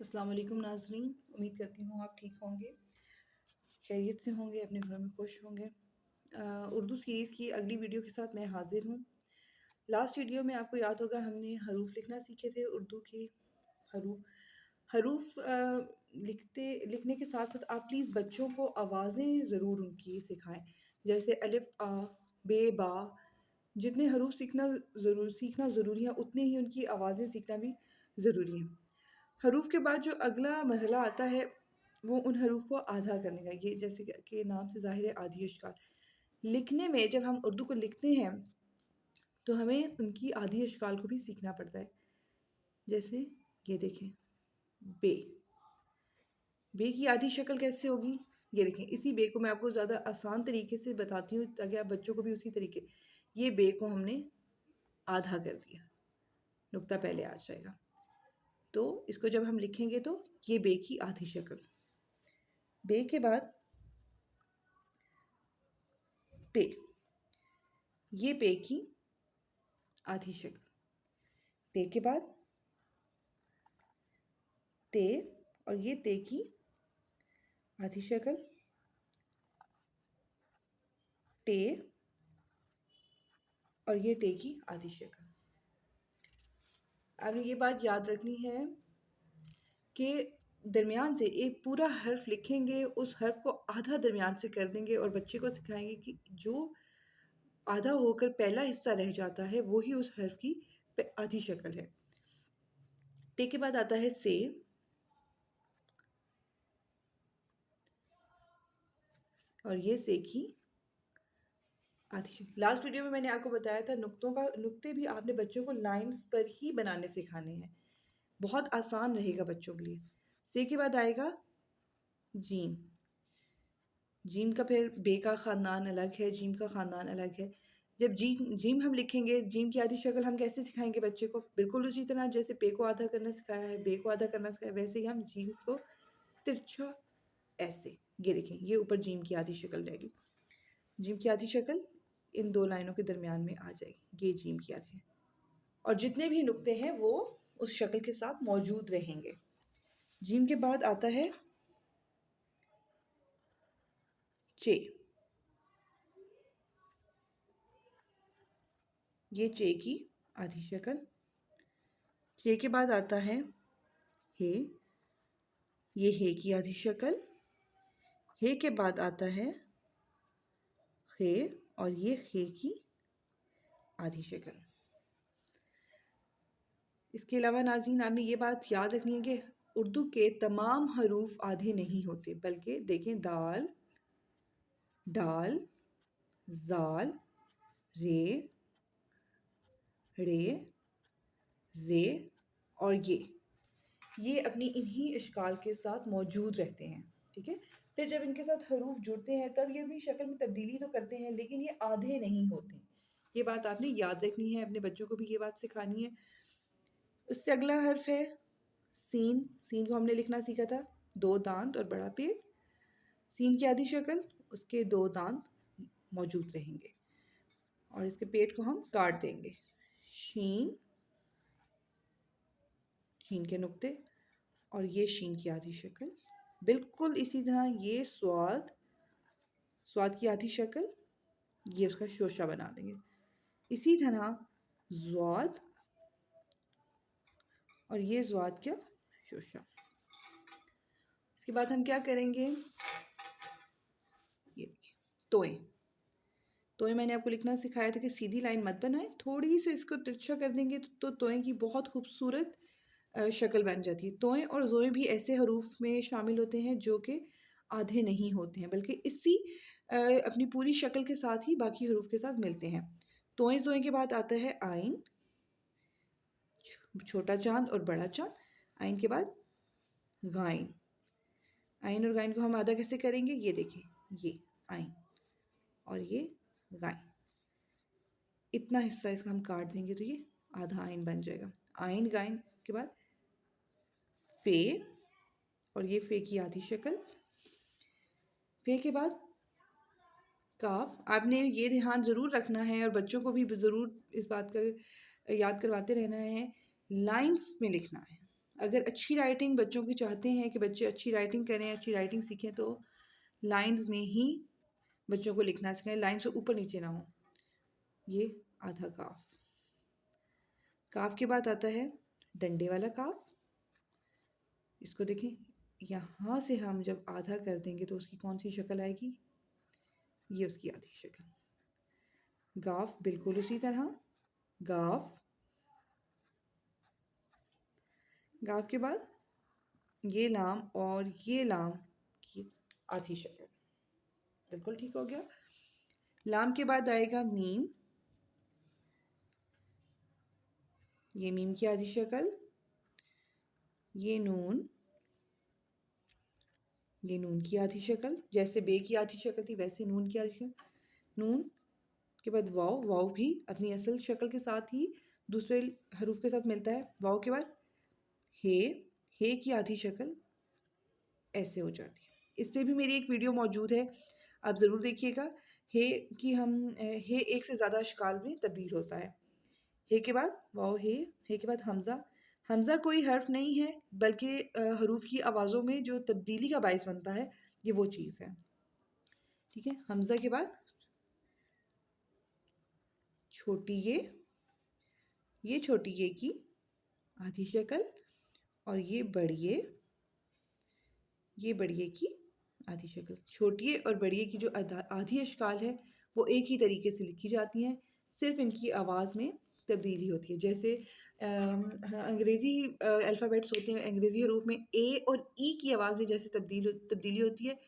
अस्सलाम वालेकुम नाज़रीन, उम्मीद करती हूँ आप ठीक होंगे, खैरियत से होंगे, अपने घरों में खुश होंगे। उर्दू सीरीज़ की अगली वीडियो के साथ मैं हाज़िर हूँ। लास्ट वीडियो में आपको याद होगा हमने हरूफ लिखना सीखे थे उर्दू के हरूफ लिखने के साथ साथ आप प्लीज़ बच्चों को आवाज़ें ज़रूर उनकी सिखाएं, जैसे अलिफ आ बे बा। जितने हरूफ सीखना ज़रूरी है उतने ही उनकी आवाज़ें सीखना भी ज़रूरी है। हरूफ के बाद जो अगला मरहला आता है वो उन हरूफ को आधा करने का, ये जैसे कि नाम से ज़ाहिर है आधी अश्काल। लिखने में जब हम उर्दू को लिखते हैं तो हमें उनकी आधी अश्काल को भी सीखना पड़ता है। जैसे ये देखें, बे। बे की आधी शक्ल कैसे होगी, ये देखें। इसी बे को मैं आपको ज़्यादा आसान तरीके से बताती हूँ ताकि आप बच्चों को भी उसी तरीके। ये बे को हमने आधा कर दिया, नुक्ता पहले आ जाएगा। तो इसको जब हम लिखेंगे तो ये बे की आधी शक्ल। बे के बाद पे, ये पे की आधी शक्ल। पे के बाद ते, और ये ते की आधी शक्ल। टे, और ये टे की आधी शक्ल। आपने ये बात याद रखनी है कि दरमियान से एक पूरा हर्फ लिखेंगे, उस हर्फ को आधा दरमियान से कर देंगे और बच्चे को सिखाएंगे कि जो आधा होकर पहला हिस्सा रह जाता है वो ही उस हर्फ की आधी शक्ल है। टे के बाद आता है से, और ये से की आधी। लास्ट वीडियो में मैंने आपको बताया था नुक्ते भी आपने बच्चों को लाइंस पर ही बनाने सिखाने हैं, बहुत आसान रहेगा बच्चों के लिए। से के बाद आएगा जीम। जीम का फिर बे का ख़ानदान अलग है, जीम का ख़ानदान अलग है। जब जीम हम लिखेंगे, जीम की आधी शक्ल हम कैसे सिखाएंगे बच्चे को? बिल्कुल उसी तरह जैसे पे को आधा करना सिखाया है, बे को आधा करना सिखाया है, वैसे ही हम जीम को तिरछा ऐसे। ये देखें, ये ऊपर जीम की आधी शक्ल रहेगी। जीम की आधी शक्ल इन दो लाइनों के दरमियान में आ जाएगी, ये जीम की आधी। और जितने भी नुक्ते हैं वो उस शक्ल के साथ मौजूद रहेंगे। जीम के बाद आता है चे। ये चे की आधी शक्ल। चे के बाद आता है हे। ये हे की आधी शक्ल। हे के बाद आता है हे, और ये हे की आधी शक्ल। इसके अलावा नाज़रीन आपने ये बात याद रखनी है कि उर्दू के तमाम हरूफ आधे नहीं होते, बल्कि देखें दाल, डाल, जाल, रे, रे, जे और ये अपनी इन्हीं इश्काल के साथ मौजूद रहते हैं। ठीक है, फिर जब इनके साथ हरूफ जुड़ते हैं तब ये भी शक्ल में तब्दीली तो करते हैं, लेकिन ये आधे नहीं होते। ये बात आपने याद रखनी है, अपने बच्चों को भी ये बात सिखानी है। उससे अगला हर्फ है सीन। सीन को हमने लिखना सीखा था, दो दांत और बड़ा पेट। सीन की आधी शक्ल, उसके दो दांत मौजूद रहेंगे और इसके पेट को हम काट देंगे। शीन, शीन के नुक्ते, और ये शीन की आधी शक्ल। बिल्कुल इसी तरह ये स्वाद, स्वाद की आधी शक्ल, ये उसका शोशा बना देंगे। इसी तरह ज़्वाद, और ये ज़्वाद क्या शोशा। इसके बाद हम क्या करेंगे, ये देखिए तोएं। तोएं मैंने आपको लिखना सिखाया था कि सीधी लाइन मत बनाएं, थोड़ी सी इसको तिरछा कर देंगे तो तोएं की बहुत खूबसूरत शक्ल बन जाती है। तोएं और ज़ोएं भी ऐसे हरूफ में शामिल होते हैं जो कि आधे नहीं होते हैं, बल्कि इसी अपनी पूरी शक्ल के साथ ही बाकी हरूफ के साथ मिलते हैं। तोएं ज़ोएं के बाद आता है आइन, छोटा चांद और बड़ा चांद। आइन के बाद गाइन। आइन और गाइन को हम आधा कैसे करेंगे, ये देखिए, ये आइन और ये गाइन। इतना हिस्सा इसका हम काट देंगे तो ये आधा आइन बन जाएगा। आइन गाइन के बाद फे, और ये फे की आधी शक्ल। फे के बाद काफ। आपने ये ध्यान ज़रूर रखना है और बच्चों को भी ज़रूर इस बात का याद करवाते रहना है, लाइंस में लिखना है। अगर अच्छी राइटिंग बच्चों की चाहते हैं कि बच्चे अच्छी राइटिंग करें, अच्छी राइटिंग सीखें, तो लाइन्स में ही बच्चों को लिखना सिखाएं, लाइन से ऊपर नीचे ना हो। ये आधा काफ। काफ के बाद आता है डंडे वाला काफ। इसको देखें, यहाँ से हम जब आधा कर देंगे तो उसकी कौन सी शक्ल आएगी? ये उसकी आधी शक्ल। गाफ बिल्कुल उसी तरह, गाफ। गाफ के बाद ये लाम और ये लाम की आधी शक्ल। बिल्कुल ठीक हो गया। लाम के बाद आएगा मीम। ये मीम की आधी शक्ल। ये नून। ये नून की आधी शक्ल। जैसे बे की आधी शक्ल थी वैसे नून की आधी शक्ल। नून के बाद वाव। वाव भी अपनी असल शक्ल के साथ ही दूसरे हरूफ के साथ मिलता है। वाव के बाद हे। हे की आधी शक्ल ऐसे हो जाती है। इस पर भी मेरी एक वीडियो मौजूद है, आप ज़रूर देखिएगा। हे की हम हे एक से ज़्यादा अशकाल में तब्दील होता है। हे के बाद वाव हे। हे के बाद हमज़ा। हमज़ा कोई हर्फ नहीं है, बल्कि हरूफ की आवाज़ों में जो तब्दीली का बायस बनता है, ये वो चीज़ है। ठीक है। हमज़ा के बाद छोटी ये छोटी ये की आधी शक्ल, और ये बड़िए, ये बड़िए की आधी शक्ल। छोटी और बड़िए की जो आधी अशकाल है वो एक ही तरीके से लिखी जाती हैं, सिर्फ इनकी आवाज़ में तब्दीली होती है। जैसे अंग्रेज़ी अल्फ़ाबेट्स होते हैं, अंग्रेज़ी हरूफ में ए और ई की आवाज़ में जैसे तब्दीली होती है,